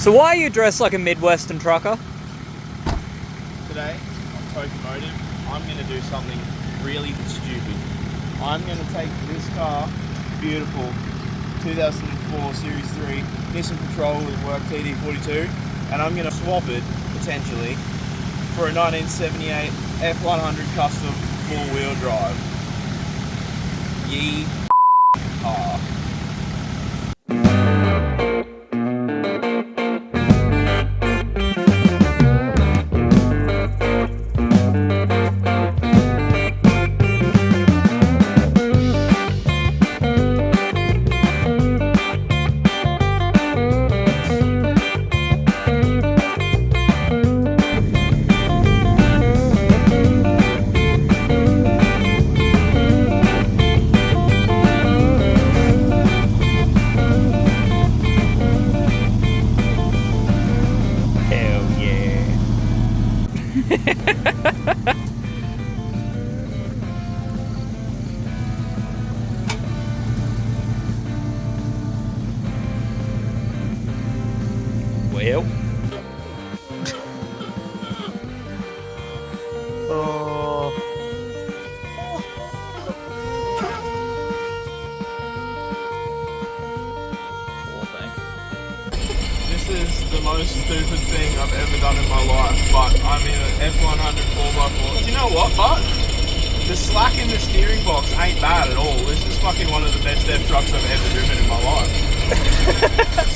So why are you dressed like a Midwestern trucker? Today, on Tokimotive, I'm going to do something really stupid. I'm going to take this car, beautiful 2004 Series 3 Nissan Patrol with work TD42, and I'm going to swap it, potentially, for a 1978 F100 Custom 4-wheel drive. Yee car. Well. Oh. Poor thing. This is the most stupid thing I've ever done in my life, but I'm in an F100 4x4. Do you know what, but the slack in the steering box ain't bad at all. This is fucking one of the best F trucks I've ever driven in my life.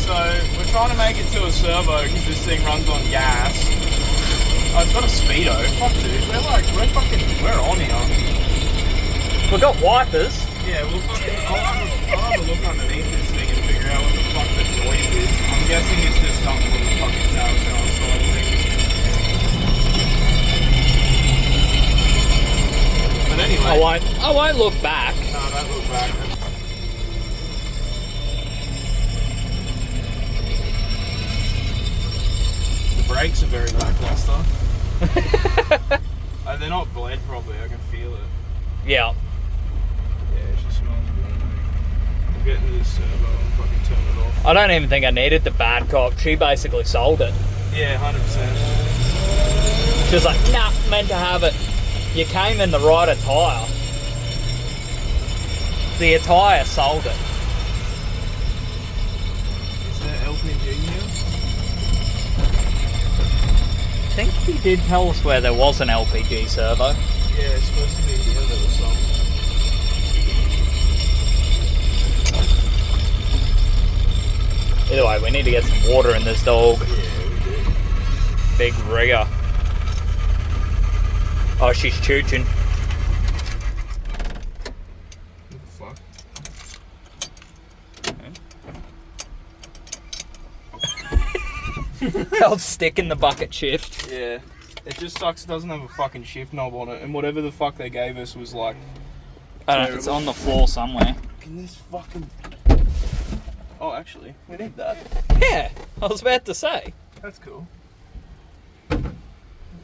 So we're trying to make it to a servo because this thing runs on gas. Oh, it's got a speedo. Fuck dude, we're on here. We've got wipers. Yeah, I'll have a look underneath this thing and figure out what the fuck the noise is. I'm guessing it's just something with the fucking tail shower side of things. But anyway. I won't look back. No, don't look back. The brakes are very lackluster. They're not bled properly, I can feel it. Yeah. Yeah, it just smells good. We'll get into this servo and fucking turn it off. I don't even think I needed the bad cop. She basically sold it. Yeah, 100%. She was like, nah, meant to have it. You came in the right attire. The attire sold it. Is there LPG here? I think he did tell us where there was an LPG servo. Yeah, it's supposed to be here or something. Either way, we need to get some water in this dog. Yeah, we do. Big rigger. Oh, she's chooching. What the fuck? I'll stick in the bucket shift. Yeah. It just sucks it doesn't have a fucking shift knob on it, and whatever the fuck they gave us was like... I don't know, it's on the floor somewhere. Can this fucking... Oh, actually, we need that. Yeah, I was about to say. That's cool.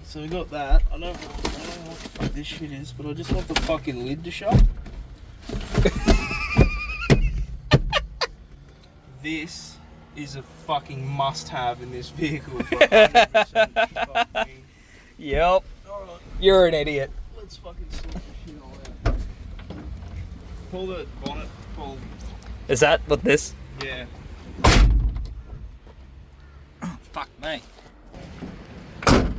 So we got that. I don't know what the fuck this shit is, but I just want the fucking lid to shut. This is a fucking must-have in this vehicle. For 100% fucking... Yep. Alright, You're an idiot. let's fucking sort this shit all out. Pull the bonnet, pull... Is that what this? Yeah. Oh, fuck me. Oh,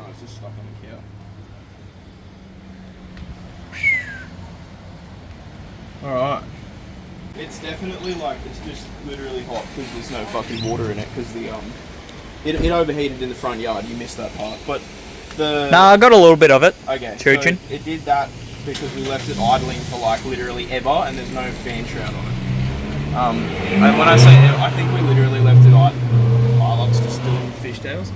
it's just stuck on the cow. Alright. It's definitely like, it's just literally hot because there's no fucking water in it because the, it overheated in the front yard, you missed that part, but the... Nah, I got a little bit of it. Okay, Chooching. so it did that because we left it idling for like literally ever and there's no fan shroud on it. And when I say ever, I think we literally left it idling. Locks just doing fishtails.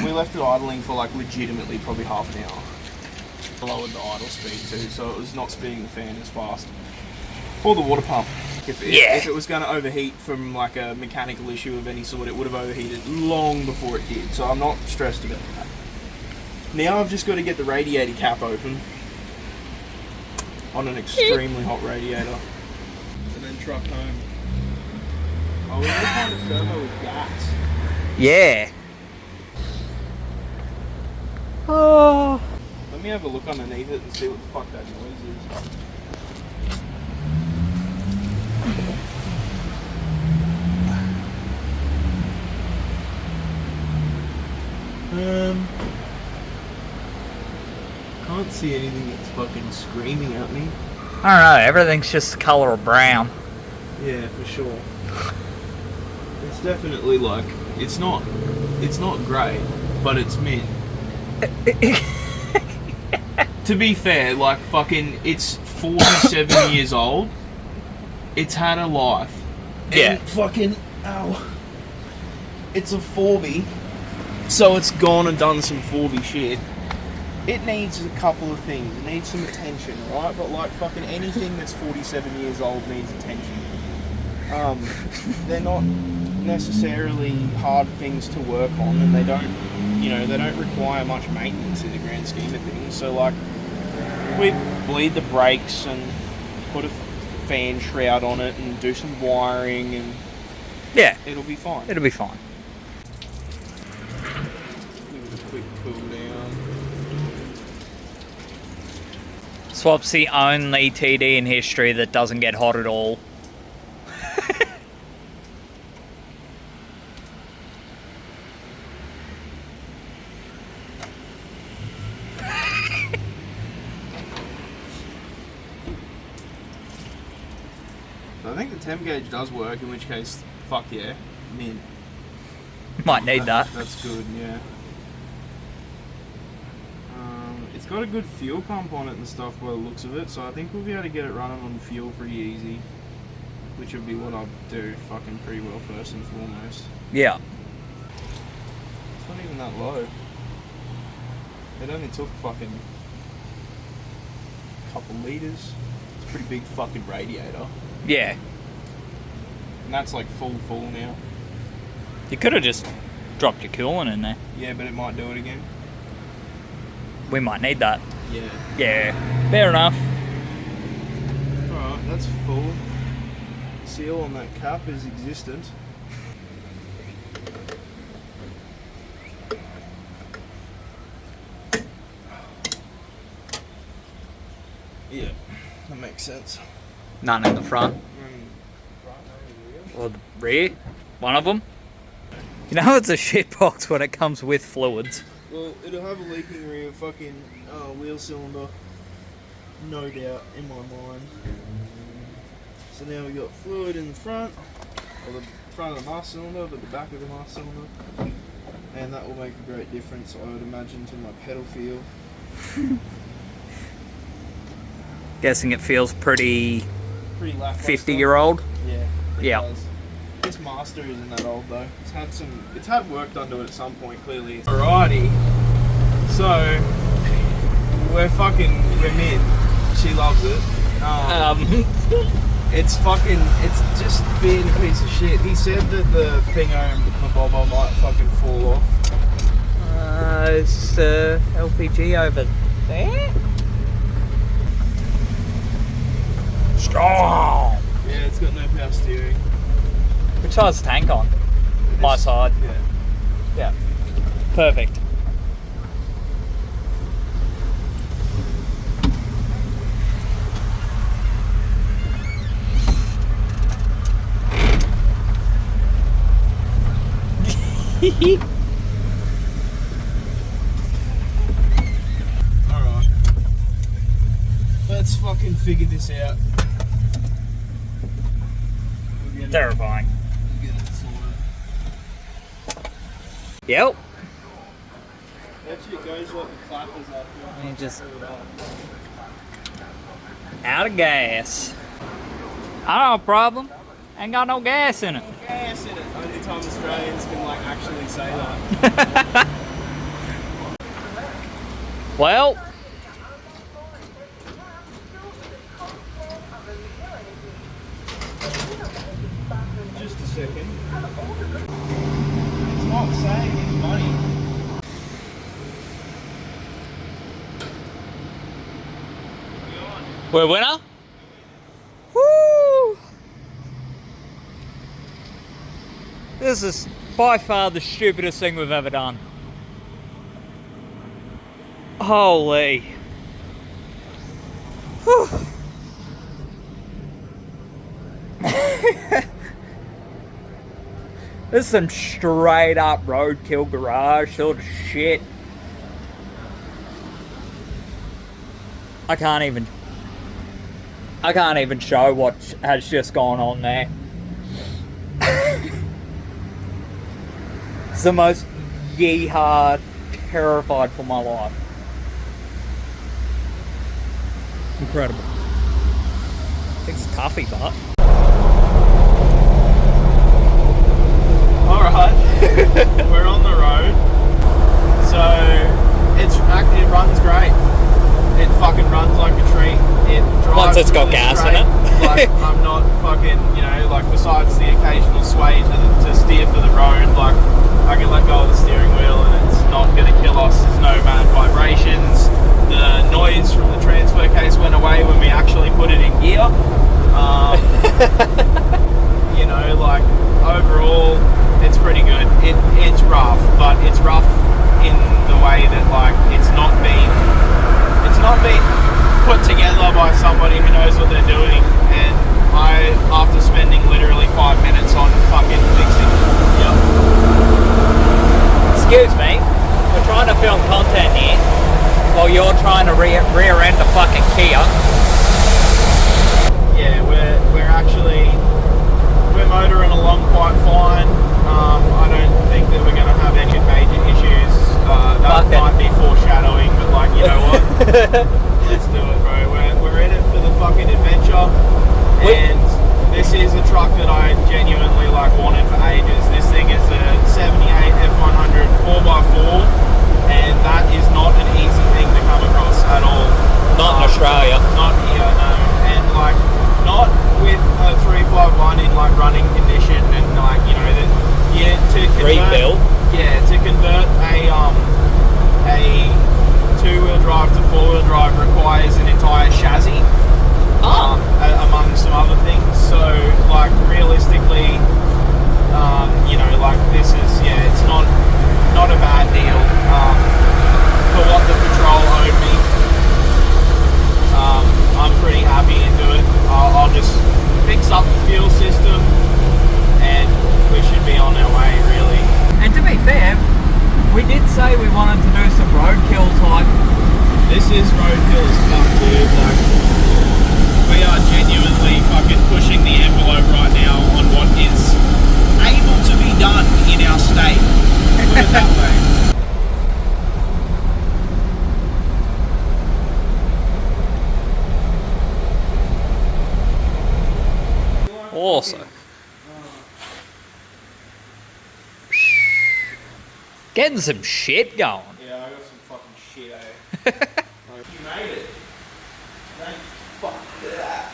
We left it idling for like legitimately probably half an hour. Lowered the idle speed too, so it was not speeding the fan as fast. Or the water pump. If it was going to overheat from like a mechanical issue of any sort, it would have overheated long before it did. So I'm not stressed about that. Now I've just got to get the radiator cap open on an extremely hot radiator, and then truck home. Oh, we need to find a turbo with gas. Yeah. Oh. Let me have a look underneath it and see what the fuck that noise is. Can't see anything that's fucking screaming at me. I don't know, everything's just the colour of brown. Yeah, for sure. It's definitely like, it's not great, but it's mint. To be fair, like fucking, it's 47 years old. It's had a life. Yeah. And fucking, ow. It's a 4B, so it's gone and done some 4B shit. It needs a couple of things. It needs some attention, right? But like fucking anything that's 47 years old needs attention. They're not necessarily hard things to work on, and they don't, they don't require much maintenance in the grand scheme of things. So like, we bleed the brakes and put a fan shroud on it and do some wiring, and yeah, it'll be fine. It'll be fine. Give it a quick cool down. Swap's the only TD in history that doesn't get hot at all. I think the temp gauge does work, in which case, fuck yeah, mint. Might need that. That's good, yeah. It's got a good fuel pump on it and stuff by the looks of it, so I think we'll be able to get it running on fuel pretty easy. Which would be what I'd do fucking pretty well first and foremost. Yeah. It's not even that low. It only took fucking a couple litres. It's a pretty big fucking radiator. Yeah. And that's like full now. You could have just dropped your coolant in there. Yeah, but it might do it again. We might need that. Yeah. Yeah. Fair enough. Alright, that's full. Seal on that cap is existent. Yeah, that makes sense. None in the front. Or the rear. One of them. You know it's a shit box when it comes with fluids. Well, it'll have a leaking rear fucking wheel cylinder. No doubt, in my mind. So now we got fluid in the front, or the front of the master cylinder, but the back of the master cylinder. And that will make a great difference, I would imagine, to my pedal feel. Guessing it feels pretty lackluster. 50-year-old. Yeah. Yeah. Does. This master isn't that old though. It's had work done to it at some point, clearly. Alrighty. So we're mint. She loves it. It's just being a piece of shit. He said that the thing on the bobber might fucking fall off. It's LPG over there. Strong. Yeah, it's got no power steering. Which side's the tank on? My side. Yeah. Yeah. Perfect. Alright. Let's fucking figure this out. Terrifying. Get it sorted. Yep. That shit goes like the clappers up. And just out of gas. I don't have a problem. Ain't got no gas in it. Gas in it. Only time Australians can like actually say that. Well, Just a second. It's not saying any money. we're a winner. Woo! This is by far the stupidest thing we've ever done. Holy. Whew. This is some straight up roadkill garage sort of shit. I can't even show what has just gone on there. It's the most yeehaw, terrified for my life. Incredible. I think it's toughy, but. Alright, we're on the road. So it runs great. It fucking runs like a treat. It drives Once it's got really gas straight. in it. Like, I'm not fucking, you know, like besides the occasional sway to steer for the road, like I can let go of the steering wheel and it's not gonna kill us. There's no bad vibrations. The noise from the transfer case went away when we actually put it in gear. You know, like overall it's pretty good. It's rough, but it's rough in the way that like it's not been put together by somebody who knows what they're doing. And I, after spending literally 5 minutes on fucking fixing it. Yep. Excuse me, we're trying to film content here while you're trying to rear end a fucking Kia. Yeah, we're motoring along quite fine. I don't think that we're going to have any major issues. That might be foreshadowing, but like, you know what? Let's do it, bro. We're in it for the fucking adventure, and this is a truck that I genuinely like wanted for ages. This thing is a 78 F100 4x4, and that is not an easy thing to come across at all. Not in Australia. Not here, no. And like, not with a 351 in like running condition, and like, you know, that to Rebuild. convert a two-wheel drive to four-wheel drive requires an entire chassis, among some other things. So like realistically, you know, like this is, it's not a bad deal for what the patrol owed me. I'm pretty happy into it. I'll just fix up the fuel system and we should be on our way, really. And to be fair, we did say we wanted to do some roadkill type. This is roadkill as fuck, dude. Like, we are genuinely fucking pushing the envelope right now on what is able to be done in our state. Put it that way. Also, getting some shit going. Yeah, I got some fucking shit, eh? You made it. Thank fuck for that.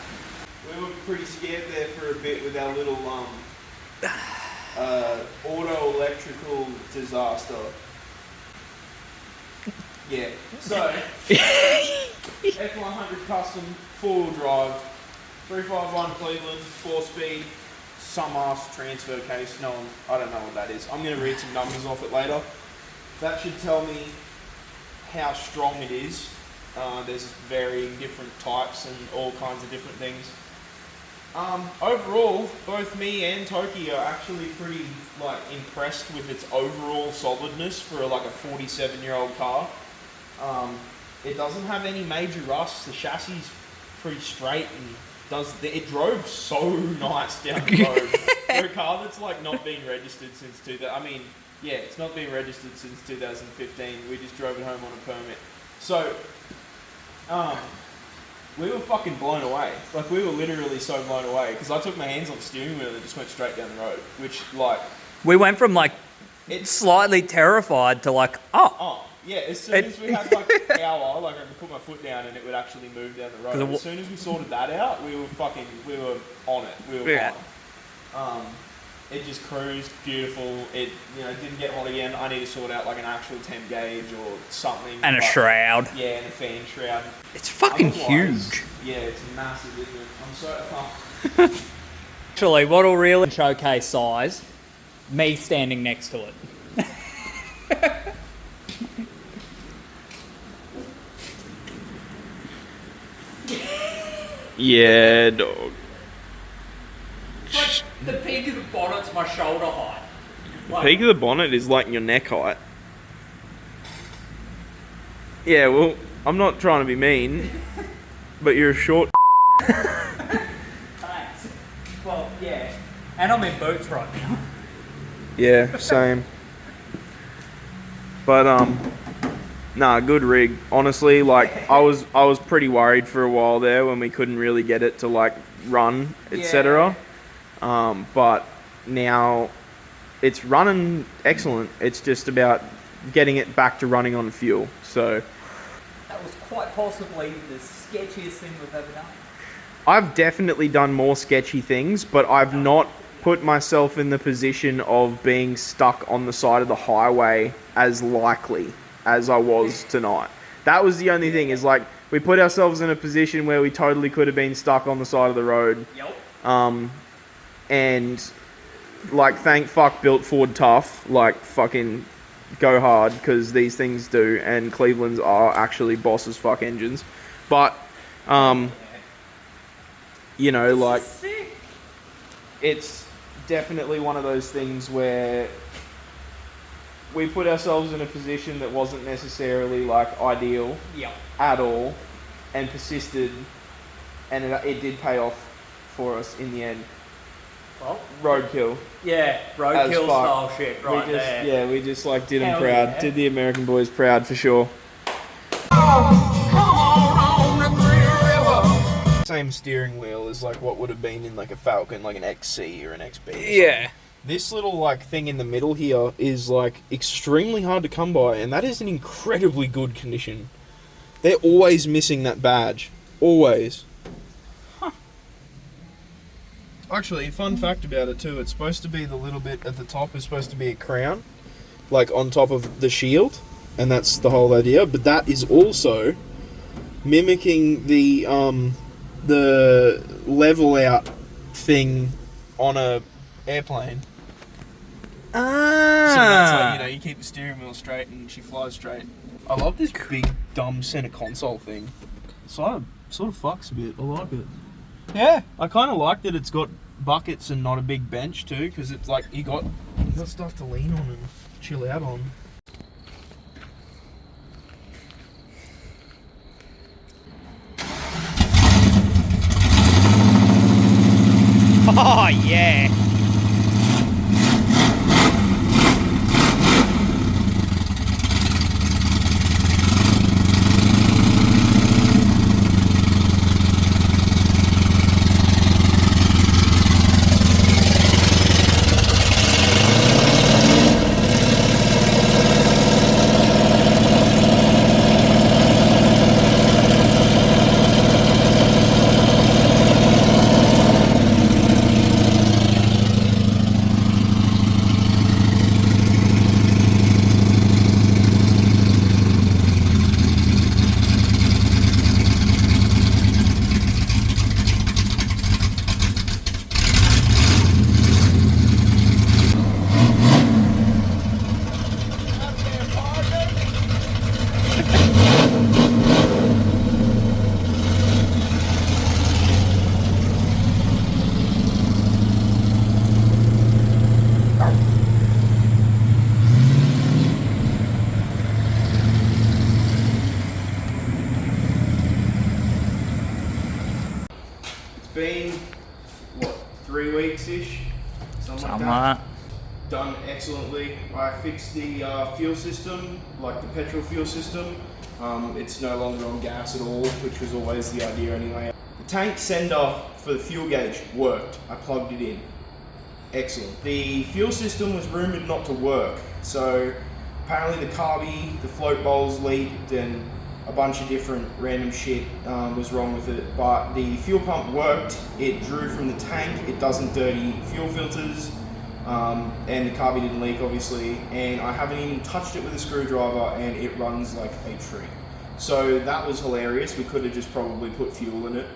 We were pretty scared there for a bit with our little auto electrical disaster. Yeah. So F100 custom 4-wheel drive, 351 Cleveland, 4-speed, some ass transfer case. I don't know what that is. I'm going to read some numbers off it later. That should tell me how strong it is. There's varying different types and all kinds of different things. Overall, both me and Toki are actually pretty like impressed with its overall solidness for like a 47-year-old car. It doesn't have any major rust. The chassis is pretty straight and it drove so nice down the road. For a car that's like not been registered since it's not been registered since 2015. We just drove it home on a permit. So, we were fucking blown away. Like, we were literally so blown away because I took my hands off the steering wheel and just went straight down the road, which like... We went from like slightly terrified to like, yeah, as soon as we had like power, like I could put my foot down and it would actually move down the road. As soon as we sorted that out, we were on it. We were fine. It just cruised, beautiful. It didn't get hot again. I need to sort out like an actual 10 gauge or something. And a shroud. Yeah, and a fan shroud. It's fucking huge. Yeah, it's massive, isn't it? I'm so pumped. Actually, what'll really showcase size me standing next to it. Yeah, dog. Like, the peak of the bonnet's my shoulder height. Like, Peak of the bonnet is like your neck height. Yeah, well, I'm not trying to be mean, but you're a short. thanks. Well, yeah. And I'm in boots right now. Yeah, same. But nah, good rig. Honestly, like I was pretty worried for a while there when we couldn't really get it to like run, etc. But now it's running excellent. It's just about getting it back to running on fuel. So That was quite possibly the sketchiest thing we've ever done. I've definitely done more sketchy things, but I've not put myself in the position of being stuck on the side of the highway as likely as I was tonight. That was the only thing, is like we put ourselves in a position where we totally could have been stuck on the side of the road. Yep. And like thank fuck Built Ford Tough, like fucking go hard, because these things do, and Cleveland's are actually boss as fuck engines. But you know, like it's definitely one of those things where we put ourselves in a position that wasn't necessarily like ideal Yep. at all, and persisted, and it did pay off for us in the end. Well, Roadkill. yeah, As roadkill fuck. style shit right we just, there. Yeah, we just like did them Hell proud. yeah. Did the American boys proud for sure. Same steering wheel as like what would have been in like a Falcon, like an XC or an XB. Or Yeah. this little like thing in the middle here is like extremely hard to come by, and that is in incredibly good condition. They're always missing that badge. Always. Huh. Actually, fun fact about it too, it's supposed to be the little bit at the top is supposed to be a crown, like on top of the shield, and that's the whole idea, but that is also mimicking the level out thing on a airplane. So that's like, you know, you keep the steering wheel straight and she flies straight. I love this big dumb center console thing. Sort of fucks a bit. I like it. Yeah, I kind of like that it's got buckets and not a big bench too, because it's like you got stuff to lean on and chill out on. Oh, yeah. Been, what, 3 weeks-ish? Something like Something that. like that. Done excellently. I fixed the fuel system, like the petrol fuel system. It's no longer on gas at all, which was always the idea anyway. The tank sender for the fuel gauge worked. I plugged it in. Excellent. The fuel system was rumoured not to work, so apparently the carby, the float bowls leaked, and a bunch of different random shit was wrong with it. But the fuel pump worked. It drew from the tank. It doesn't dirty fuel filters. And the carby didn't leak, obviously, and I haven't even touched it with a screwdriver, and it runs like a tree. So that was hilarious. We could have just probably put fuel in it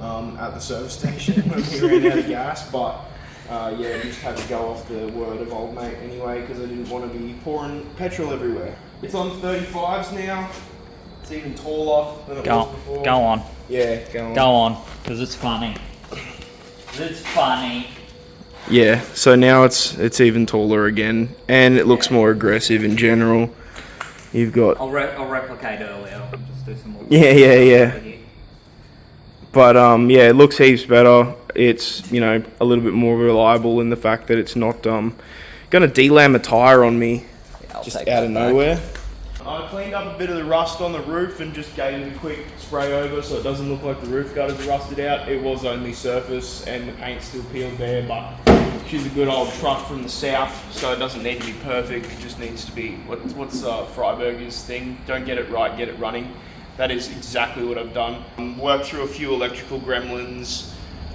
at the service station when we ran out of gas, but Yeah, just had to go off the word of old mate anyway because I didn't want to be pouring petrol everywhere. It's on 35s now. It's even taller than it was before. Go on. Yeah, go on. Go on, because it's funny. It's funny. Yeah, so now it's even taller again, and it looks more aggressive in general. You've got... I'll replicate earlier. I'll just do some more. Yeah. But yeah, it looks heaps better. It's, you know, a little bit more reliable in the fact that it's not gonna delam a tire on me just out of nowhere. I cleaned up a bit of the rust on the roof and just gave it a quick spray over so it doesn't look like the roof gutters rusted out. It was only surface and the paint still peeled there, but she's a good old truck from the south, so it doesn't need to be perfect. It just needs to be, what's Freiberger's thing? Don't get it right, get it running. That is exactly what I've done. Worked through a few electrical gremlins,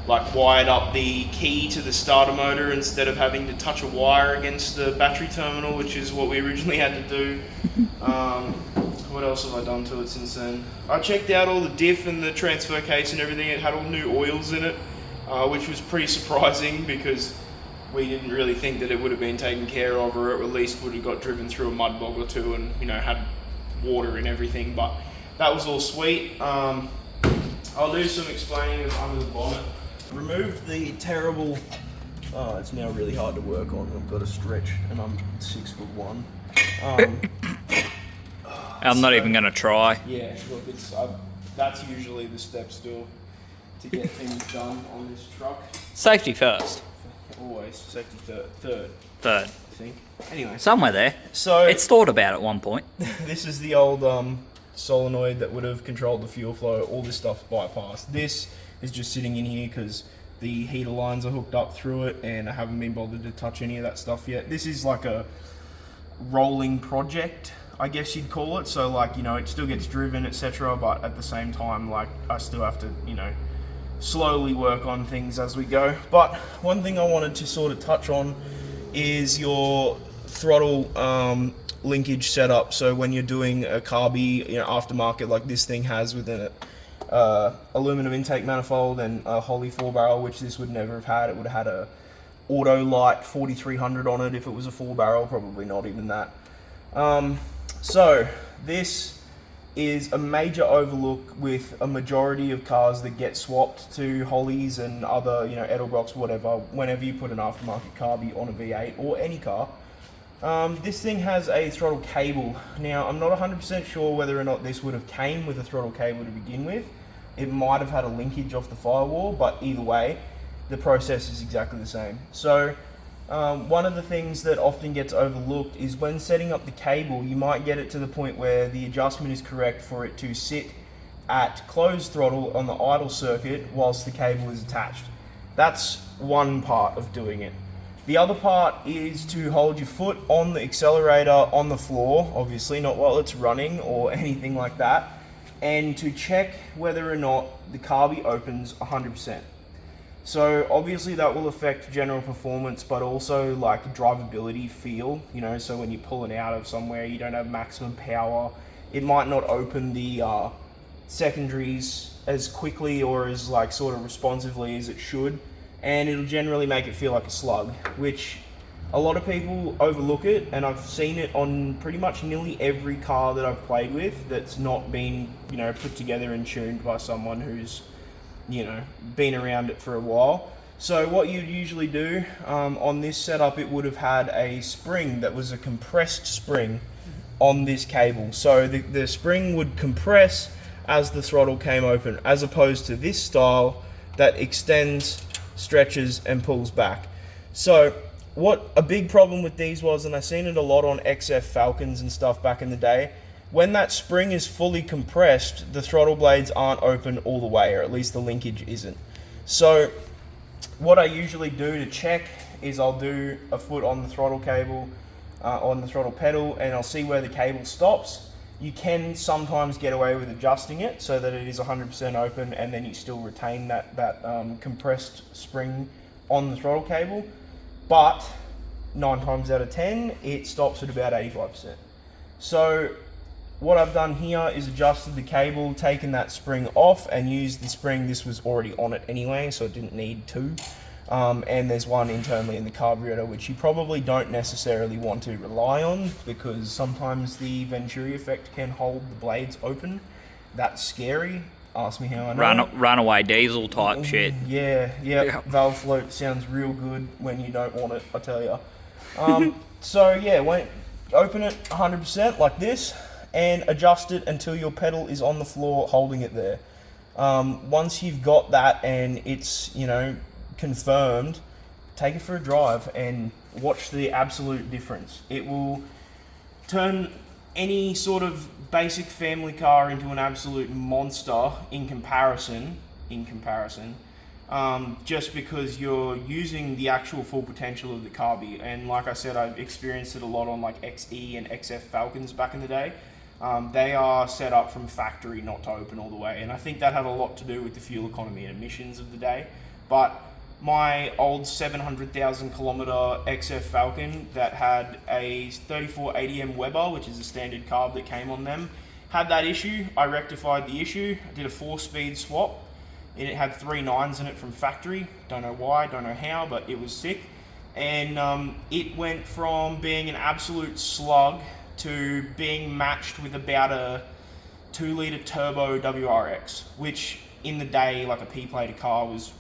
like wired up the key to the starter motor instead of having to touch a wire against the battery terminal, which is what we originally had to do. What else have I done to it since then? I checked out all the diff and the transfer case and everything. It had all new oils in it, which was pretty surprising because we didn't really think that it would have been taken care of, or at least would have got driven through a mud bog or two and, you know, had water and everything, but that was all sweet. I'll do some explaining of under the bonnet. Removed the terrible, it's now really hard to work on. I've got to stretch and I'm 6'1". I'm not even going to try. Yeah, look, that's usually the step still to get things done on this truck. Safety first. Always. Safety third. Third. I think. Anyway. Somewhere there. So it's thought about at one point. This is the old solenoid that would have controlled the fuel flow. All this stuff bypassed. This is just sitting in here because the heater lines are hooked up through it and I haven't been bothered to touch any of that stuff yet. This is like a rolling project, I guess you'd call it. So like, you know, it still gets driven, etc. But at the same time, like I still have to, you know, slowly work on things as we go. But one thing I wanted to sort of touch on is your throttle linkage setup. So when you're doing a carby, you know, aftermarket like this thing has within it, aluminum intake manifold and a Holley 4-barrel, which this would never have had. It would have had a Auto Light 4300 on it if it was a 4-barrel, probably not even that. So this is a major overlook with a majority of cars that get swapped to Holleys and other, you know, Edelbrocks, whatever, whenever you put an aftermarket carby on a V8 or any car. This thing has a throttle cable. Now, I'm not 100% sure whether or not this would have came with a throttle cable to begin with. It might have had a linkage off the firewall, but either way, the process is exactly the same. So, one of the things that often gets overlooked is when setting up the cable, you might get it to the point where the adjustment is correct for it to sit at closed throttle on the idle circuit whilst the cable is attached. That's one part of doing it. The other part is to hold your foot on the accelerator on the floor, obviously not while it's running or anything like that, and to check whether or not the carby opens 100%. So obviously that will affect general performance, but also like drivability feel, you know, so when you're pulling out of somewhere, you don't have maximum power. It might not open the secondaries as quickly or as like sort of responsively as it should. And it'll generally make it feel like a slug, which a lot of people overlook it, and I've seen it on pretty much nearly every car that I've played with that's not been, you know, put together and tuned by someone who's, you know, been around it for a while. So what you'd usually do on this setup, it would have had a spring that was a compressed spring on this cable. So the spring would compress as the throttle came open, as opposed to this style that extends, stretches and pulls back. So what a big problem with these was, and I seen it a lot on XF Falcons and stuff back in the day, when that spring is fully compressed, the throttle blades aren't open all the way, or at least the linkage isn't. So what I usually do to check is I'll do a foot on the throttle cable, on the throttle pedal, and I'll see where the cable stops. You can sometimes get away with adjusting it so that it is 100% open and then you still retain that compressed spring on the throttle cable. But 9 times out of 10, it stops at about 85%. So what I've done here is adjusted the cable, taken that spring off and used the spring. This was already on it anyway, so it didn't need to. And there's one internally in the carburetor, which you probably don't necessarily want to rely on, because sometimes the Venturi effect can hold the blades open. That's scary. Ask me how I know. Runaway diesel type shit. Yeah. Valve float sounds real good when you don't want it, I tell you. So yeah, open it 100% like this, and adjust it until your pedal is on the floor holding it there. Once you've got that and it's, confirmed, take it for a drive and watch the absolute difference. It will turn any sort of basic family car into an absolute monster in comparison, just because you're using the actual full potential of the carby. And like I said, I've experienced it a lot on like XE and XF Falcons back in the day. They are set up from factory not to open all the way, and I think that had a lot to do with the fuel economy and emissions of the day. But my old 700,000 kilometer XF Falcon that had a 3480M Weber, which is a standard carb that came on them, had that issue. I rectified the issue. I did a 4-speed swap, and it had 3 9s in it from factory. Don't know why, don't know how, but it was sick. And it went from being an absolute slug to being matched with about a 2-litre turbo WRX, which in the day, like a P-plated car, was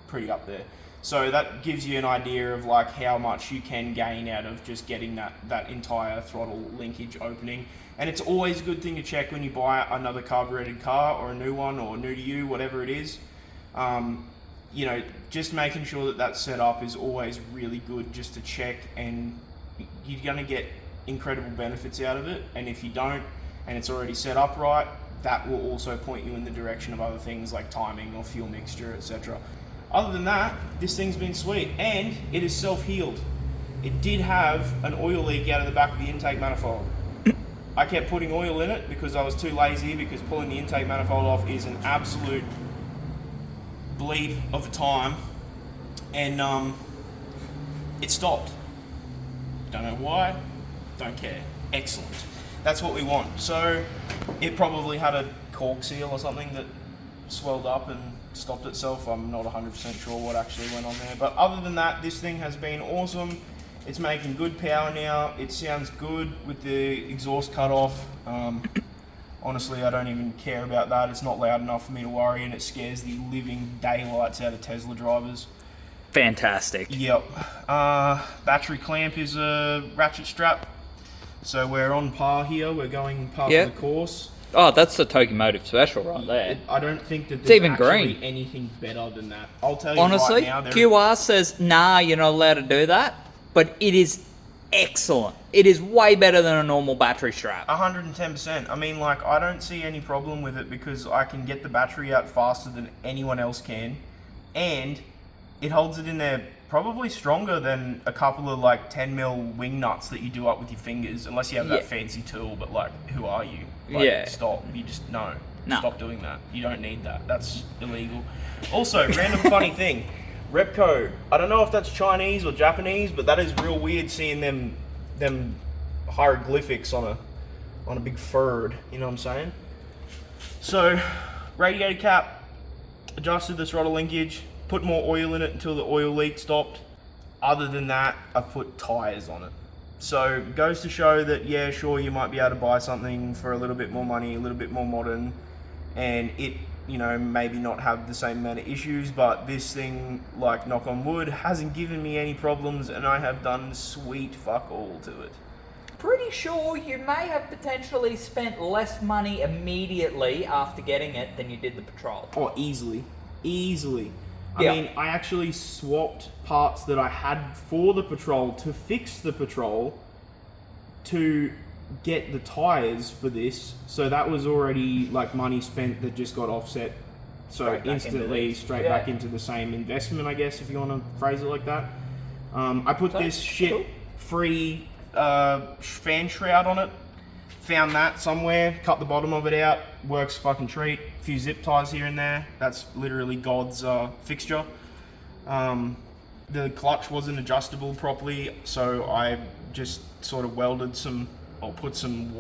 pretty up there. So that gives you an idea of like how much you can gain out of just getting that entire throttle linkage opening. And it's always a good thing to check when you buy another carbureted car, or a new one, or new to you, whatever it is. Just making sure that set up is always really good just to check, and you're going to get incredible benefits out of it. And if you don't, and it's already set up right, that will also point you in the direction of other things like timing or fuel mixture, etc. Other than that, this thing's been sweet, and it is self-healed. It did have an oil leak out of the back of the intake manifold. I kept putting oil in it because I was too lazy, because pulling the intake manifold off is an absolute bleep of a time, and it stopped. Don't know why, don't care. Excellent. That's what we want. So it probably had a cork seal or something that swelled up and stopped itself. I'm not 100% sure what actually went on there, but other than that, this thing has been awesome. It's making good power now. It sounds good with the exhaust cut off. Honestly, I don't even care about that. It's not loud enough for me to worry, and it scares the living daylights out of Tesla drivers. Fantastic. Yep. Battery clamp is a ratchet strap, so we're on par here. We're going par for the course. Oh, that's the Tokimotive special right there. I don't think that there's even actually green. anything better than that. I'll tell you honestly, right now. QR says, nah, you're not allowed to do that, but it is excellent. It is way better than a normal battery strap. 110%. I mean, like, I don't see any problem with it, because I can get the battery out faster than anyone else can, and it holds it in there probably stronger than a couple of like 10mm wing nuts that you do up with your fingers, unless you have that fancy tool. But like, who are you? Like, stop. You just stop doing that. You don't need that. That's illegal. Also, random funny thing, Repco. I don't know if that's Chinese or Japanese, but that is real weird seeing them hieroglyphics on a big furred. You know what I'm saying? So, radiator cap, adjusted the throttle linkage, put more oil in it until the oil leak stopped. Other than that, I've put tyres on it. So it goes to show that, yeah, sure, you might be able to buy something for a little bit more money, a little bit more modern, and it, maybe not have the same amount of issues, but this thing, like, knock on wood, hasn't given me any problems, and I have done sweet fuck all to it. Pretty sure you may have potentially spent less money immediately after getting it than you did the Patrol. Oh, easily. I mean, I actually swapped parts that I had for the Patrol to fix the Patrol to get the tyres for this. So that was already like money spent that just got offset. So instantly straight back into the same investment, I guess, if you want to phrase it like that. I put this shit-free fan shroud on it. Found that somewhere, cut the bottom of it out, works fucking treat. A few zip ties here and there. That's literally God's fixture. The clutch wasn't adjustable properly, so I just sort of welded put some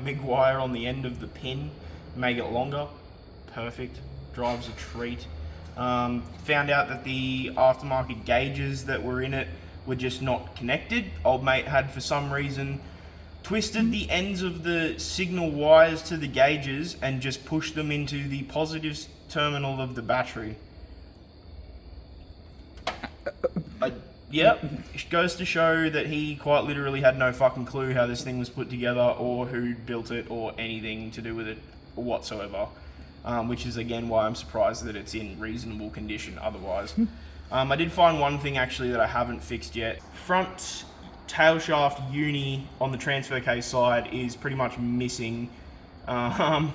MIG wire on the end of the pin, make it longer. Perfect. Drives a treat. Found out that the aftermarket gauges that were in it were just not connected. Old mate had, for some reason, twisted the ends of the signal wires to the gauges and just pushed them into the positive terminal of the battery. Yep, it goes to show that he quite literally had no fucking clue how this thing was put together or who built it or anything to do with it whatsoever. Which is again why I'm surprised that it's in reasonable condition otherwise. I did find one thing actually that I haven't fixed yet. Front tail shaft uni on the transfer case side is pretty much missing. So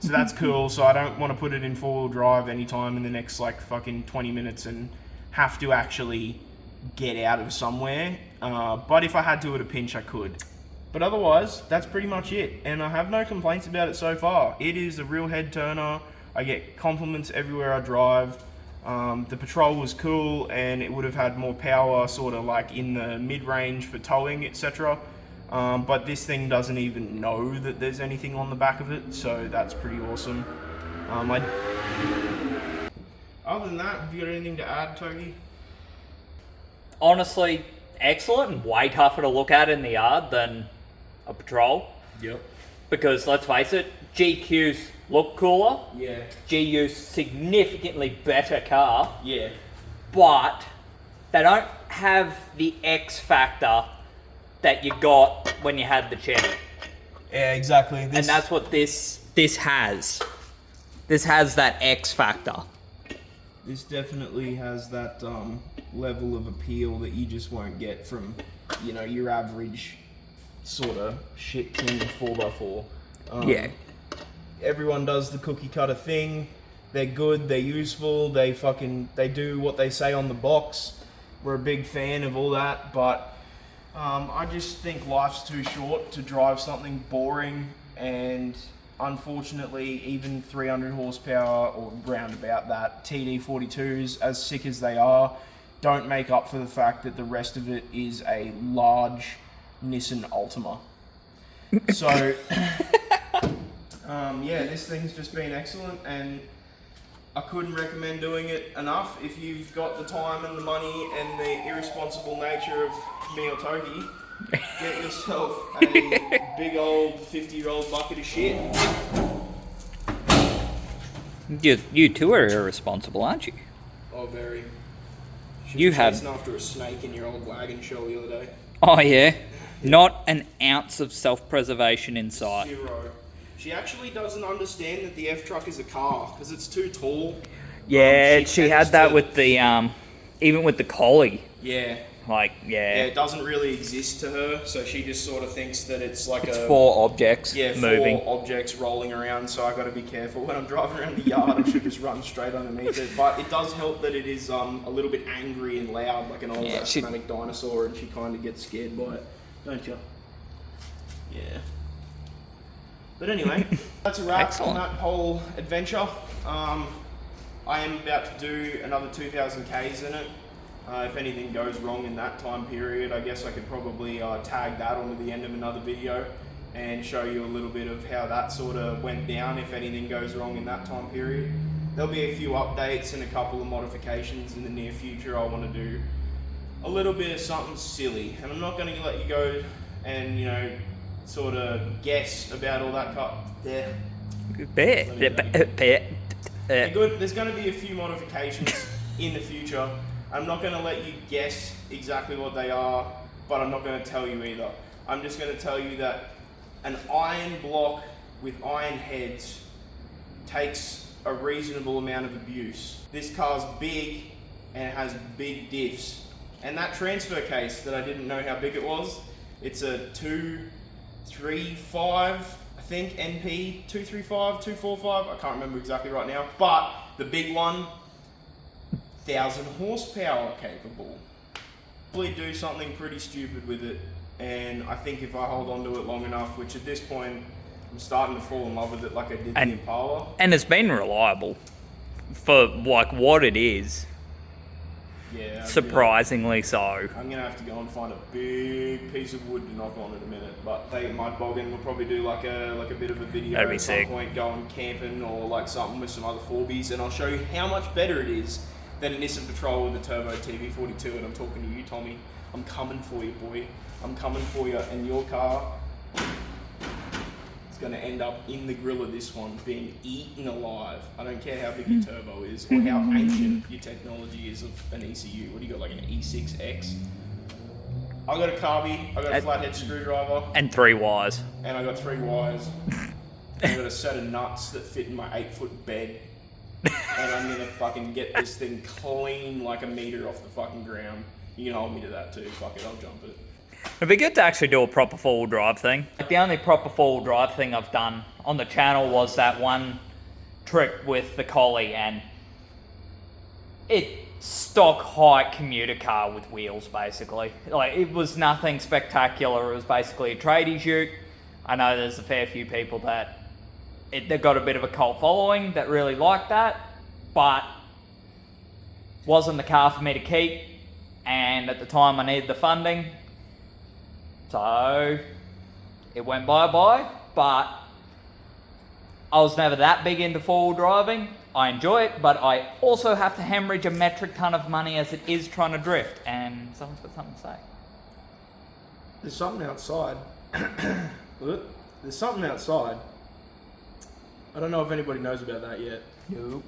that's cool, so I don't want to put it in four-wheel drive anytime in the next like fucking 20 minutes and have to actually get out of somewhere. But if I had to at a pinch, I could. But otherwise, that's pretty much it. And I have no complaints about it so far. It is a real head turner. I get compliments everywhere I drive. The Patrol was cool and it would have had more power sort of like in the mid-range for towing, etc. But this thing doesn't even know that there's anything on the back of it, so that's pretty awesome. Other than that, have you got anything to add, Togi? Honestly, excellent and way tougher to look at in the yard than a Patrol. Yep. Because let's face it, GQs look cooler. Yeah. GU's significantly better car. Yeah. But they don't have the X factor that you got when you had the Chevy. Yeah, exactly. And that's what this has. This has that X factor. This definitely has that level of appeal that you just won't get from, you know, your average sort of shit king 4x4. Yeah. Everyone does the cookie cutter thing. They're good, they're useful, they do what they say on the box. We're a big fan of all that, but I just think life's too short to drive something boring, and unfortunately even 300 horsepower or round about that TD42s, as sick as they are, don't make up for the fact that the rest of it is a large Nissan Altima. So yeah, this thing's just been excellent, and I couldn't recommend doing it enough. If you've got the time and the money and the irresponsible nature of me or Togi, get yourself a big old 50-year-old bucket of shit. You too are irresponsible, aren't you? Oh, very. You have chasing after a snake in your old wagon show the other day. Oh yeah? Not an ounce of self-preservation in sight. Zero. She actually doesn't understand that the F-Truck is a car because it's too tall. Yeah, she had that with the, even with the Collie. Yeah. Like, yeah. It doesn't really exist to her, so she just sort of thinks that it's like four objects moving. 4 objects rolling around, so I got to be careful when I'm driving around the yard. I should just run straight underneath it. But it does help that it is a little bit angry and loud, like an old asthmatic dinosaur, and she kind of gets scared by it, don't you? Yeah. But anyway, that's a wrap on that whole adventure. I am about to do another 2,000 Ks in it. If anything goes wrong in that time period, I guess I could probably tag that onto the end of another video and show you a little bit of how that sort of went down if anything goes wrong in that time period. There'll be a few updates and a couple of modifications in the near future. I want to do a little bit of something silly, and I'm not going to let you go and, you know, sort of guess about all that there. Good. There's going to be a few modifications in the future. I'm not going to let you guess exactly what they are, but I'm not going to tell you either. I'm just going to tell you that an iron block with iron heads takes a reasonable amount of abuse. This car's big and it has big diffs. And that transfer case that I didn't know how big it was, it's a 235, I think, NP, 235, 245, I can't remember exactly right now. But the big one, 1,000 horsepower capable. Probably do something pretty stupid with it, and I think if I hold on to it long enough, which at this point I'm starting to fall in love with it like I did the Impala. And it's been reliable for like what it is. Yeah. Surprisingly so. I'm gonna have to go and find a big piece of wood to knock on in a minute. But they might boggin. We'll probably do like a bit of a video That'd be at some sick. point, going camping or like something with some other 4Bs, and I'll show you how much better it is than a Nissan Patrol with a turbo TV42. And I'm talking to you, Tommy. I'm coming for you, boy. I'm coming for you, and your car is going to end up in the grill of this one, being eaten alive. I don't care how big your turbo is or how ancient your technology is of an ECU. What do you got, like an E6X? I got a Carby, I got a flathead screwdriver, And 3 wires. and I got 3 wires. And I got a set of nuts that fit in my 8-foot bed. And I'm gonna fucking get this thing clean like a meter off the fucking ground. You can hold me to that too. Fuck it, I'll jump it. It'd be good to actually do a proper four-wheel drive thing. Like, the only proper four-wheel drive thing I've done on the channel was that one trip with the Collie, and it's stock height commuter car with wheels, basically. Like, it was nothing spectacular. It was basically a tradies ute. I know there's a fair few people that they've got a bit of a cult following that really like that, but wasn't the car for me to keep, and at the time I needed the funding, so it went bye-bye. But I was never that big into four-wheel driving. I enjoy it, but I also have to hemorrhage a metric ton of money as it is trying to drift, and someone's got something to say. There's something outside. There's something outside. I don't know if anybody knows about that yet. Nope.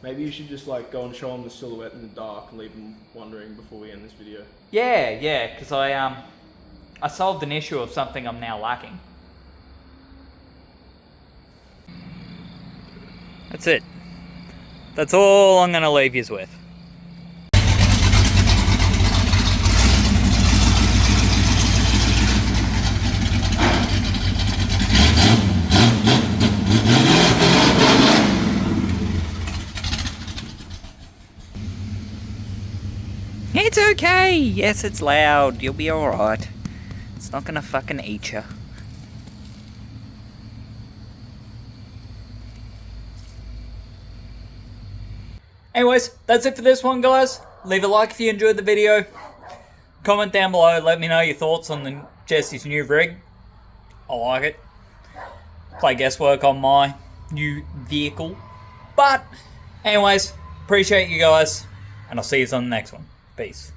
Maybe you should just like go and show them the silhouette in the dark and leave them wondering before we end this video. Yeah, because I solved an issue of something I'm now lacking. That's it. That's all I'm going to leave you with. It's okay. Yes, it's loud. You'll be alright. It's not gonna fucking eat you. Anyways, that's it for this one, guys. Leave a like if you enjoyed the video. Comment down below. Let me know your thoughts on Jesse's new rig. I like it. Play guesswork on my new vehicle. But, anyways, appreciate you guys. And I'll see you on the next one. Peace.